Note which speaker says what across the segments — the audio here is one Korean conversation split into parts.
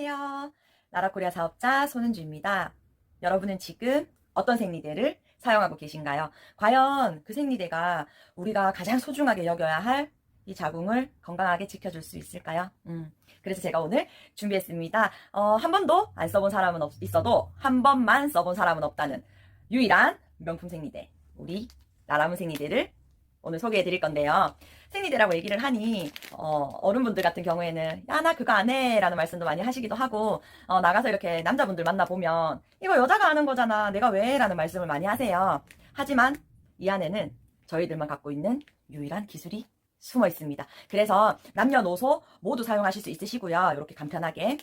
Speaker 1: 안녕하세요. 나라코리아 사업자 손은주입니다. 여러분은 지금 어떤 생리대를 사용하고 계신가요? 과연 그 생리대가 우리가 가장 소중하게 여겨야 할 이 자궁을 건강하게 지켜줄 수 있을까요? 그래서 제가 오늘 준비했습니다. 한 번도 안 써본 사람은 있어도 한 번만 써본 사람은 없다는 유일한 명품 생리대, 우리 라라무 생리대를 오늘 소개해 드릴 건데요. 생리대라고 얘기를 하니 어른분들 같은 경우에는 야, 나 그거 안 해 라는 말씀도 많이 하시기도 하고, 나가서 이렇게 남자분들 만나보면 이거 여자가 하는 거잖아, 내가 왜 라는 말씀을 많이 하세요. 하지만 이 안에는 저희들만 갖고 있는 유일한 기술이 숨어 있습니다. 그래서 남녀노소 모두 사용하실 수 있으시고요. 이렇게 간편하게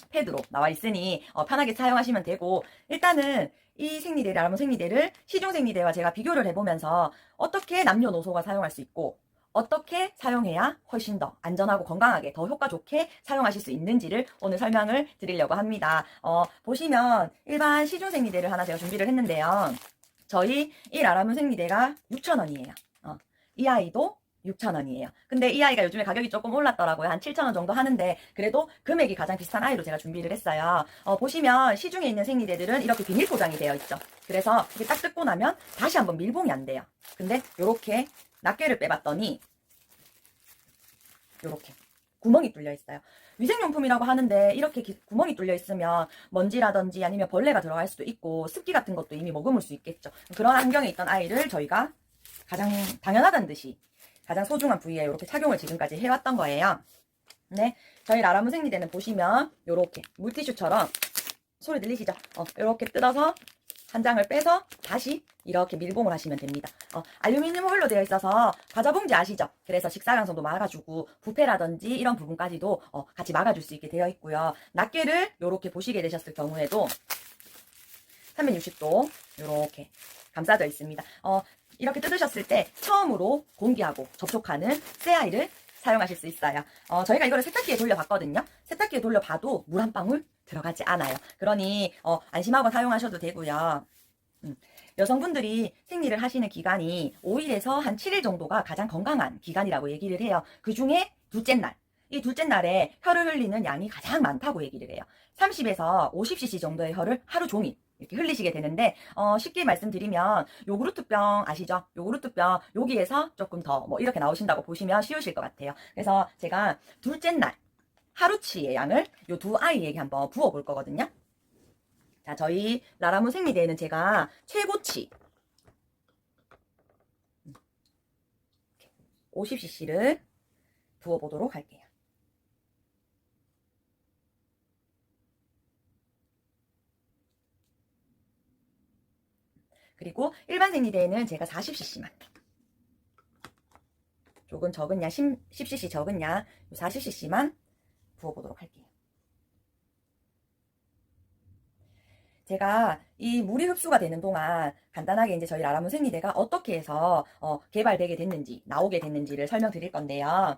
Speaker 1: 패드로 나와 있으니 편하게 사용하시면 되고, 일단은 이 생리대, 라라무 생리대를 시중 생리대와 제가 비교를 해보면서 어떻게 남녀노소가 사용할 수 있고 어떻게 사용해야 훨씬 더 안전하고 건강하게 더 효과 좋게 사용하실 수 있는지를 오늘 설명을 드리려고 합니다. 보시면 일반 시중 생리대를 하나 제가 준비를 했는데요. 저희 이 라라무 생리대가 6,000원이에요. 이 아이도 6,000원이에요. 근데 이 아이가 요즘에 가격이 조금 올랐더라고요. 한 7,000원 정도 하는데 그래도 금액이 가장 비슷한 아이로 제가 준비를 했어요. 보시면 시중에 있는 생리대들은 이렇게 비닐 포장이 되어 있죠. 그래서 이렇게 딱 뜯고 나면 다시 한번 밀봉이 안 돼요. 근데 이렇게 낱개를 빼봤더니 이렇게 구멍이 뚫려 있어요. 위생용품이라고 하는데 이렇게 구멍이 뚫려 있으면 먼지라든지 아니면 벌레가 들어갈 수도 있고 습기 같은 것도 이미 머금을 수 있겠죠. 그런 환경에 있던 아이를 저희가 가장 당연하다는 듯이 가장 소중한 부위에 이렇게 착용을 지금까지 해왔던 거예요. 네, 저희 라라무 생리대는 보시면 이렇게 물티슈처럼, 소리 들리시죠? 이렇게 뜯어서 한 장을 빼서 다시 이렇게 밀봉을 하시면 됩니다. 알루미늄 홀로 되어 있어서 과자봉지 아시죠? 그래서 식사량성도 막아주고 부패라든지 이런 부분까지도 같이 막아줄 수 있게 되어 있고요. 낱개를 이렇게 보시게 되셨을 경우에도 360도 이렇게 감싸져 있습니다. 이렇게 뜯으셨을 때 처음으로 공기하고 접촉하는 쇠아이를 사용하실 수 있어요. 저희가 이거를 세탁기에 돌려봤거든요. 세탁기에 돌려봐도 물 한 방울 들어가지 않아요. 그러니 안심하고 사용하셔도 되고요. 여성분들이 생리를 하시는 기간이 5일에서 한 7일 정도가 가장 건강한 기간이라고 얘기를 해요. 그 중에 둘째 날, 이 둘째 날에 혀를 흘리는 양이 가장 많다고 얘기를 해요. 30에서 50cc 정도의 혀를 하루 종일 이렇게 흘리시게 되는데, 쉽게 말씀드리면 요구르트병 아시죠? 요구르트병 여기에서 조금 더 뭐 이렇게 나오신다고 보시면 쉬우실 것 같아요. 그래서 제가 둘째 날 하루치의 양을 요 두 아이에게 한번 부어 볼 거거든요. 자, 저희 라라무 생리대에는 제가 최고치 50cc를 부어 보도록 할게요. 그리고 일반 생리대에는 제가 40cc만, 조금 적은 양, 10cc 적은 양 40cc만 부어보도록 할게요. 제가 이 물이 흡수가 되는 동안 간단하게 이제 저희 라라무 생리대가 어떻게 해서 개발되게 됐는지, 나오게 됐는지를 설명드릴 건데요.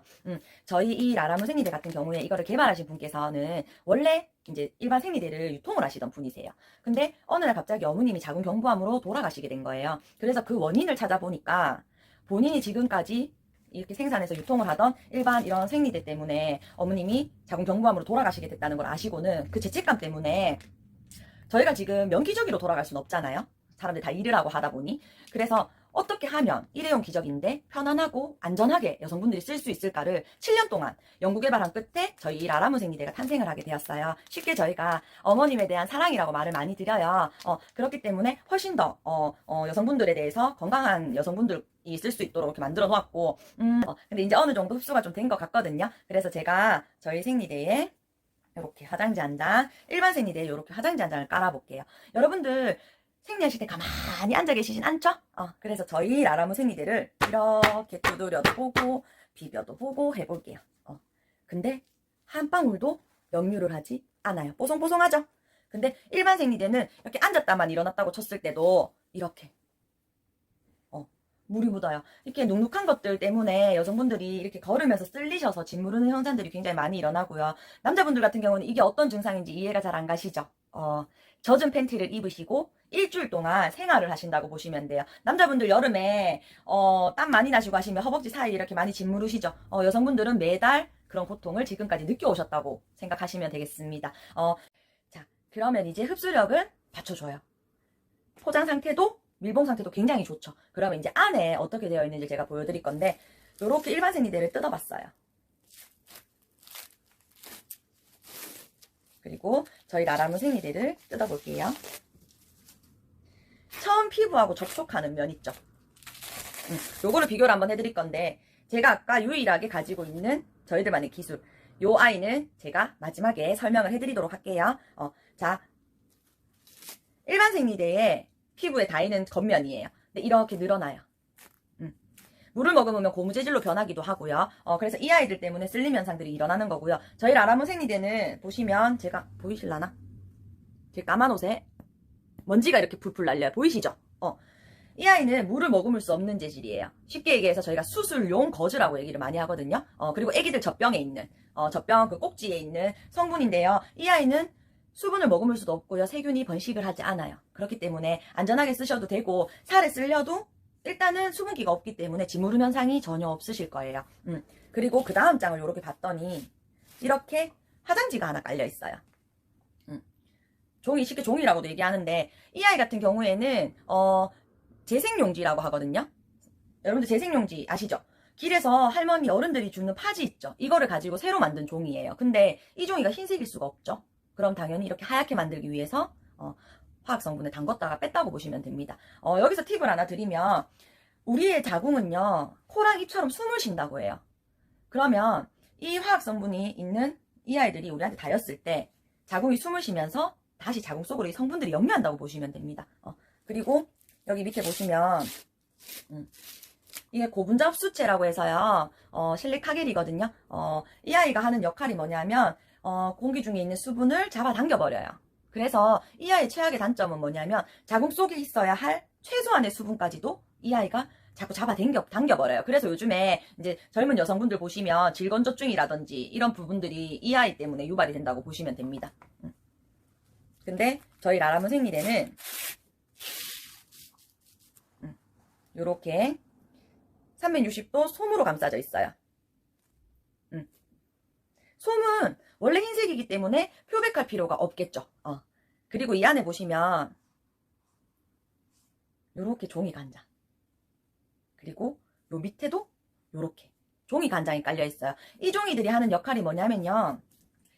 Speaker 1: 저희 이 라라무 생리대 같은 경우에 이거를 개발하신 분께서는 원래 이제 일반 생리대를 유통을 하시던 분이세요. 근데 어느 날 갑자기 어머님이 자궁 경부암으로 돌아가시게 된 거예요. 그래서 그 원인을 찾아보니까 본인이 지금까지 이렇게 생산해서 유통을 하던 일반 이런 생리대 때문에 어머님이 자궁 경부암으로 돌아가시게 됐다는 걸 아시고는 그 죄책감 때문에, 저희가 지금 명기적으로 돌아갈 수는 없잖아요. 사람들 다 일을 하고 하다 보니. 그래서 어떻게 하면 일회용 기저귀인데 편안하고 안전하게 여성분들이 쓸 수 있을까를 7년 동안 연구개발한 끝에 저희 이 라라무 생리대가 탄생을 하게 되었어요. 쉽게 저희가 어머님에 대한 사랑이라고 말을 많이 드려요. 그렇기 때문에 훨씬 더 여성분들에 대해서 건강한 여성분들이 쓸 수 있도록 이렇게 만들어 놓았고, 근데 이제 어느 정도 흡수가 좀 된 것 같거든요. 그래서 제가 저희 생리대에 이렇게 화장지 한 장, 일반 생리대에 이렇게 화장지 한 장을 깔아볼게요. 여러분들 생리하실 때 가만히 앉아 계시진 않죠? 그래서 저희 라라무 생리대를 이렇게 두드려도 보고 비벼도 보고 해볼게요. 근데 한 방울도 역류를 하지 않아요. 뽀송뽀송하죠? 근데 일반 생리대는 이렇게 앉았다만 일어났다고 쳤을 때도 이렇게 물이 묻어요. 이렇게 눅눅한 것들 때문에 여성분들이 이렇게 걸으면서 쓸리셔서 짓 무르는 현상들이 굉장히 많이 일어나고요. 남자분들 같은 경우는 이게 어떤 증상인지 이해가 잘 안 가시죠? 젖은 팬티를 입으시고 일주일 동안 생활을 하신다고 보시면 돼요. 남자분들 여름에 땀 많이 나시고 하시면 허벅지 사이 이렇게 많이 짓무르시죠. 여성분들은 매달 그런 고통을 지금까지 느껴오셨다고 생각하시면 되겠습니다. 자, 그러면 이제 흡수력은 받쳐줘요. 포장 상태도 밀봉 상태도 굉장히 좋죠. 그러면 이제 안에 어떻게 되어 있는지 제가 보여드릴 건데, 이렇게 일반 생리대를 뜯어봤어요. 그리고 저희 라라무 생리대를 뜯어볼게요. 처음 피부하고 접촉하는 면 있죠. 요거를 비교를 한번 해드릴 건데, 제가 아까 유일하게 가지고 있는 저희들만의 기술, 요 아이는 제가 마지막에 설명을 해드리도록 할게요. 자, 일반 생리대에 피부에 닿이는 겉면이에요. 근데 이렇게 늘어나요. 물을 머금으면 고무 재질로 변하기도 하고요. 그래서 이 아이들 때문에 쓸림 현상들이 일어나는 거고요. 저희 라라무 생리대는 보시면, 제가 보이실라나? 제 까만 옷에 먼지가 이렇게 풀풀 날려요. 보이시죠? 이 아이는 물을 머금을 수 없는 재질이에요. 쉽게 얘기해서 저희가 수술용 거즈라고 얘기를 많이 하거든요. 그리고 애기들 젖병에 있는, 젖병 그 꼭지에 있는 성분인데요. 이 아이는 수분을 머금을 수도 없고요. 세균이 번식을 하지 않아요. 그렇기 때문에 안전하게 쓰셔도 되고, 살에 쓸려도 일단은 수분기가 없기 때문에 짓무름 현상이 전혀 없으실 거예요. 그리고 그 다음 장을 이렇게 봤더니 이렇게 화장지가 하나 깔려 있어요. 종이, 쉽게 종이라고도 얘기하는데, 이 아이 같은 경우에는 재생용지라고 하거든요. 여러분들 재생용지 아시죠? 길에서 할머니 어른들이 주는 파지 있죠? 이거를 가지고 새로 만든 종이에요. 근데 이 종이가 흰색일 수가 없죠? 그럼 당연히 이렇게 하얗게 만들기 위해서 화학 성분을 담궜다가 뺐다고 보시면 됩니다. 여기서 팁을 하나 드리면, 우리의 자궁은요, 코랑 입처럼 숨을 쉰다고 해요. 그러면 이 화학 성분이 있는 이 아이들이 우리한테 닿였을 때 자궁이 숨을 쉬면서 다시 자궁 속으로 이 성분들이 역류한다고 보시면 됩니다. 그리고 여기 밑에 보시면 이게 고분자 흡수체라고 해서요, 실리카겔이거든요. 이 아이가 하는 역할이 뭐냐면 공기 중에 있는 수분을 잡아당겨버려요. 그래서 이 아이의 최악의 단점은 뭐냐면, 자궁 속에 있어야 할 최소한의 수분까지도 이 아이가 자꾸 당겨버려요. 그래서 요즘에 이제 젊은 여성분들 보시면 질건조증이라든지 이런 부분들이 이 아이 때문에 유발이 된다고 보시면 됩니다. 근데 저희 라라무 생리대는 요렇게 360도 솜으로 감싸져 있어요. 솜은 원래 흰색이기 때문에 표백할 필요가 없겠죠. 그리고 이 안에 보시면 요렇게 종이 간장, 그리고 요 밑에도 요렇게 종이 간장이 깔려 있어요. 이 종이들이 하는 역할이 뭐냐면요,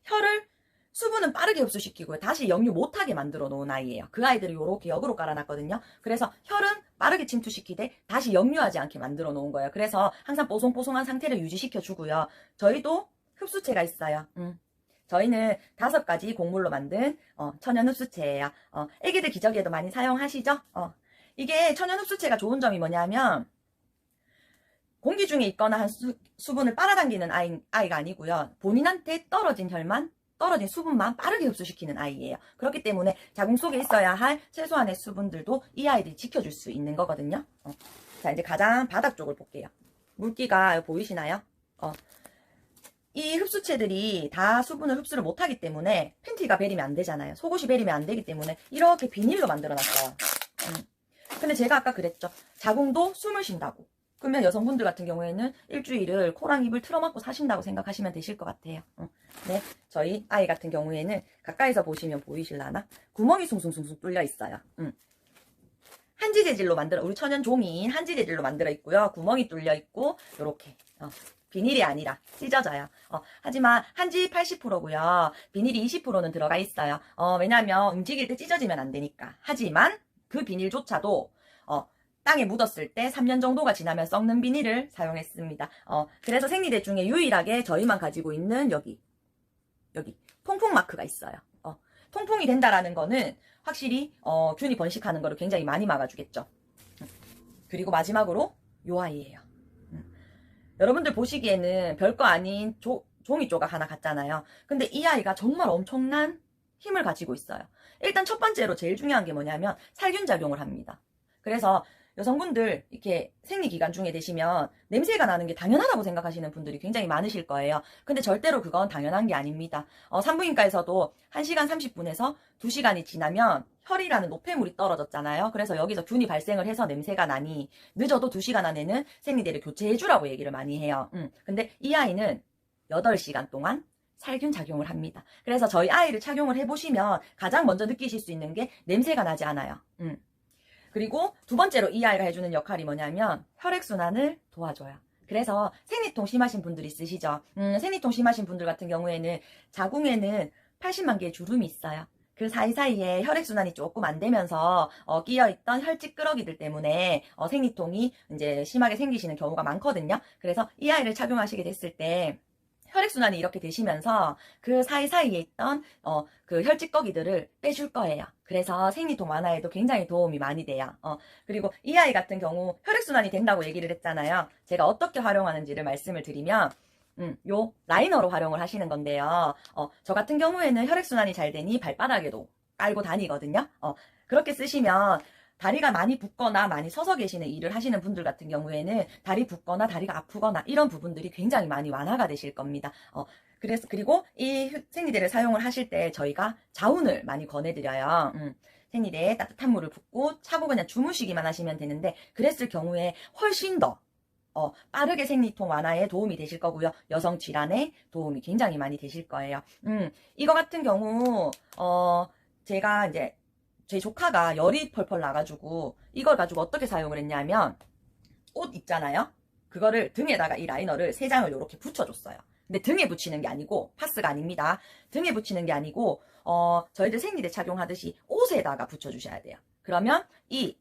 Speaker 1: 혈을, 수분은 빠르게 흡수시키고요, 다시 역류 못하게 만들어 놓은 아이예요. 그 아이들을 요렇게 역으로 깔아놨거든요. 그래서 혈은 빠르게 침투시키되 다시 역류하지 않게 만들어 놓은 거예요. 그래서 항상 뽀송뽀송한 상태를 유지시켜 주고요. 저희도 흡수체가 있어요. 저희는 5가지 곡물로 만든 천연 흡수체예요. 애기들 기저귀에도 많이 사용하시죠? 이게 천연 흡수체가 좋은 점이 뭐냐면, 공기 중에 있거나 한 수분을 빨아당기는 아이가 아니고요, 본인한테 떨어진 혈만, 떨어진 수분만 빠르게 흡수시키는 아이예요. 그렇기 때문에 자궁 속에 있어야 할 최소한의 수분들도 이 아이들이 지켜줄 수 있는 거거든요. 자, 이제 가장 바닥 쪽을 볼게요. 물기가 보이시나요? 이 흡수체들이 다 수분을 흡수를 못하기 때문에 팬티가 베리면 안 되잖아요. 속옷이 베리면 안 되기 때문에 이렇게 비닐로 만들어 놨어요. 근데 제가 아까 그랬죠. 자궁도 숨을 쉰다고. 그러면 여성분들 같은 경우에는 일주일을 코랑 입을 틀어막고 사신다고 생각하시면 되실 것 같아요. 네, 저희 아이 같은 경우에는 가까이서 보시면 보이실라나? 구멍이 숭숭숭숭 뚫려 있어요. 한지 재질로 만들어, 우리 천연 종이인 한지 재질로 만들어 있고요. 구멍이 뚫려 있고 요렇게 비닐이 아니라 찢어져요. 하지만 한지 80%고요. 비닐이 20%는 들어가 있어요. 왜냐면 움직일 때 찢어지면 안 되니까. 하지만 그 비닐조차도 땅에 묻었을 때 3년 정도가 지나면 썩는 비닐을 사용했습니다. 그래서 생리대 중에 유일하게 저희만 가지고 있는 여기 통풍 마크가 있어요. 통풍이 된다라는 거는 확실히 균이 번식하는 거를 굉장히 많이 막아주겠죠. 그리고 마지막으로 요 아이예요. 여러분들 보시기에는 별거 아닌 종이 조각 하나 같잖아요. 근데 이 아이가 정말 엄청난 힘을 가지고 있어요. 일단 첫 번째로 제일 중요한 게 뭐냐면 살균 작용을 합니다. 그래서 여성분들 이렇게 생리 기간 중에 되시면 냄새가 나는 게 당연하다고 생각하시는 분들이 굉장히 많으실 거예요. 근데 절대로 그건 당연한 게 아닙니다. 산부인과에서도 1시간 30분에서 2시간이 지나면 혈이라는 노폐물이 떨어졌잖아요. 그래서 여기서 균이 발생을 해서 냄새가 나니 늦어도 2시간 안에는 생리대를 교체해주라고 얘기를 많이 해요. 근데 이 아이는 8시간 동안 살균 작용을 합니다. 그래서 저희 아이를 착용을 해보시면 가장 먼저 느끼실 수 있는 게 냄새가 나지 않아요. 그리고 두 번째로 이 아이가 해주는 역할이 뭐냐면 혈액순환을 도와줘요. 그래서 생리통 심하신 분들 있으시죠? 생리통 심하신 분들 같은 경우에는 자궁에는 80만 개의 주름이 있어요. 그 사이사이에 혈액순환이 조금 안 되면서 끼어있던 혈직끄러기들 때문에 생리통이 이제 심하게 생기시는 경우가 많거든요. 그래서 이 아이를 착용하시게 됐을 때 혈액순환이 이렇게 되시면서 그 사이사이에 있던 그 혈직거기들을 빼줄 거예요. 그래서 생리통 완화에도 굉장히 도움이 많이 돼요. 그리고 이 아이 같은 경우 혈액순환이 된다고 얘기를 했잖아요. 제가 어떻게 활용하는지를 말씀을 드리면 요 라이너로 활용을 하시는 건데요. 저 같은 경우에는 혈액순환이 잘 되니 발바닥에도 깔고 다니거든요. 그렇게 쓰시면 다리가 많이 붓거나 많이 서서 계시는 일을 하시는 분들 같은 경우에는 다리 붓거나 다리가 아프거나 이런 부분들이 굉장히 많이 완화가 되실 겁니다. 그리고 이 생리대를 사용을 하실 때 저희가 자운을 많이 권해드려요. 생리대에 따뜻한 물을 붓고 차고 그냥 주무시기만 하시면 되는데 그랬을 경우에 훨씬 더 빠르게 생리통 완화에 도움이 되실 거고요. 여성 질환에 도움이 굉장히 많이 되실 거예요. 이거 같은 경우 제가 이제 제 조카가 열이 펄펄 나가지고 이걸 가지고 어떻게 사용을 했냐면 옷 있잖아요. 그거를 등에다가 이 라이너를 3장을 이렇게 붙여줬어요. 근데 등에 붙이는 게 아니고 파스가 아닙니다. 등에 붙이는 게 아니고 저희들 생리대 착용하듯이 옷에다가 붙여주셔야 돼요. 그러면 이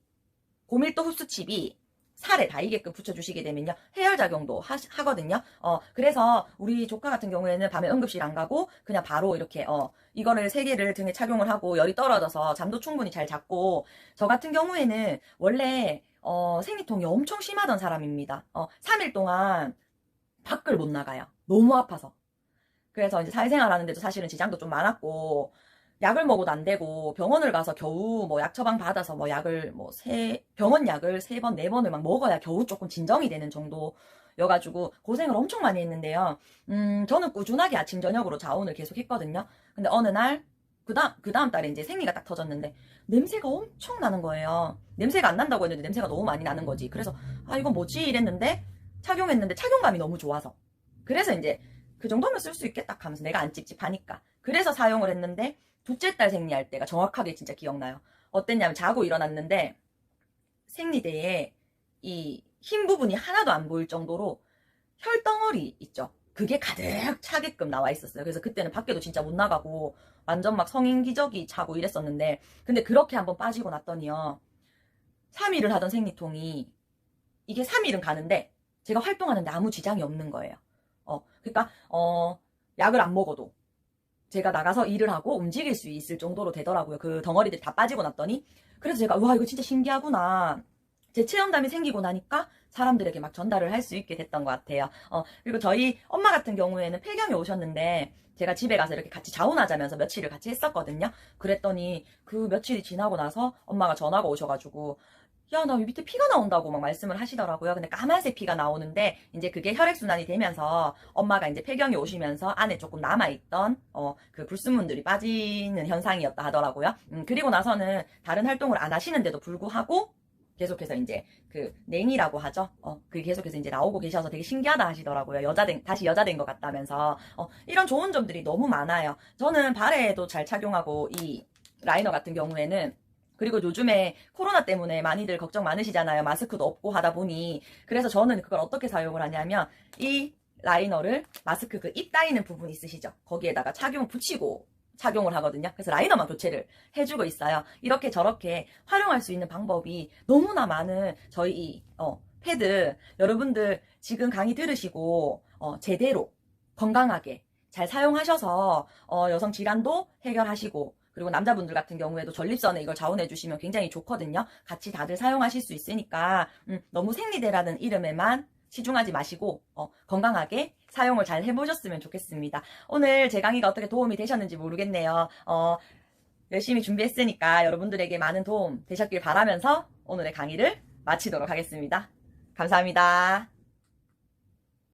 Speaker 1: 고밀도 흡수칩이 살에 닿이게끔 붙여주시게 되면요 해열작용도 하거든요. 그래서 우리 조카 같은 경우에는 밤에 응급실 안 가고 그냥 바로 이렇게 이거를 3개를 등에 착용을 하고 열이 떨어져서 잠도 충분히 잘 잤고, 저 같은 경우에는 원래 생리통이 엄청 심하던 사람입니다. 3일 동안 밖을 못 나가요. 너무 아파서. 그래서 이제 사회생활 하는데도 사실은 지장도 좀 많았고 약을 먹어도 안 되고 병원을 가서 겨우 뭐 약 처방 받아서 뭐 약을 병원 약을 3번, 4번을 막 먹어야 겨우 조금 진정이 되는 정도여가지고 고생을 엄청 많이 했는데요. 저는 꾸준하게 아침 저녁으로 자원을 계속 했거든요. 근데 어느 날 그 다음 달에 이제 생리가 딱 터졌는데 냄새가 엄청 나는 거예요. 냄새가 안 난다고 했는데 냄새가 너무 많이 나는 거지. 그래서 아 이건 뭐지 이랬는데 착용했는데 착용감이 너무 좋아서, 그래서 이제 그 정도면 쓸 수 있겠다 하면서 내가 안 찝찝하니까 그래서 사용을 했는데 둘째 딸 생리할 때가 정확하게 진짜 기억나요. 어땠냐면 자고 일어났는데 생리대에 이 흰 부분이 하나도 안 보일 정도로 혈덩어리 있죠. 그게 가득 차게끔 나와 있었어요. 그래서 그때는 밖에도 진짜 못 나가고 완전 막 성인 기저귀 차고 이랬었는데, 근데 그렇게 한번 빠지고 났더니요 3일을 하던 생리통이 이게 3일은 가는데 제가 활동하는데 아무 지장이 없는 거예요. 그러니까 약을 안 먹어도 제가 나가서 일을 하고 움직일 수 있을 정도로 되더라고요. 그 덩어리들이 다 빠지고 났더니. 그래서 제가 와 이거 진짜 신기하구나. 제 체험담이 생기고 나니까 사람들에게 막 전달을 할 수 있게 됐던 것 같아요. 그리고 저희 엄마 같은 경우에는 폐경이 오셨는데 제가 집에 가서 이렇게 같이 자운하자면서 며칠을 같이 했었거든요. 그랬더니 그 며칠이 지나고 나서 엄마가 전화가 오셔가지고 야, 나 밑에 피가 나온다고 막 말씀을 하시더라고요. 근데 까만색 피가 나오는데, 이제 그게 혈액순환이 되면서 엄마가 이제 폐경이 오시면서 안에 조금 남아있던, 그 불순물들이 빠지는 현상이었다 하더라고요. 그리고 나서는 다른 활동을 안 하시는데도 불구하고, 계속해서 이제 그 냉이라고 하죠. 그게 계속해서 이제 나오고 계셔서 되게 신기하다 하시더라고요. 다시 여자 된 것 같다면서. 이런 좋은 점들이 너무 많아요. 저는 발에도 잘 착용하고, 이 라이너 같은 경우에는 그리고 요즘에 코로나 때문에 많이들 걱정 많으시잖아요. 마스크도 없고 하다 보니. 그래서 저는 그걸 어떻게 사용을 하냐면 이 라이너를 마스크 그 입 따이는 부분 있으시죠? 거기에다가 붙이고 착용을 하거든요. 그래서 라이너만 교체를 해주고 있어요. 이렇게 저렇게 활용할 수 있는 방법이 너무나 많은 저희 이 패드, 여러분들 지금 강의 들으시고 제대로 건강하게 잘 사용하셔서 여성 질환도 해결하시고, 그리고 남자분들 같은 경우에도 전립선에 이걸 자운해 주시면 굉장히 좋거든요. 같이 다들 사용하실 수 있으니까 너무 생리대라는 이름에만 치중하지 마시고 건강하게 사용을 잘 해보셨으면 좋겠습니다. 오늘 제 강의가 어떻게 도움이 되셨는지 모르겠네요. 열심히 준비했으니까 여러분들에게 많은 도움 되셨길 바라면서 오늘의 강의를 마치도록 하겠습니다. 감사합니다.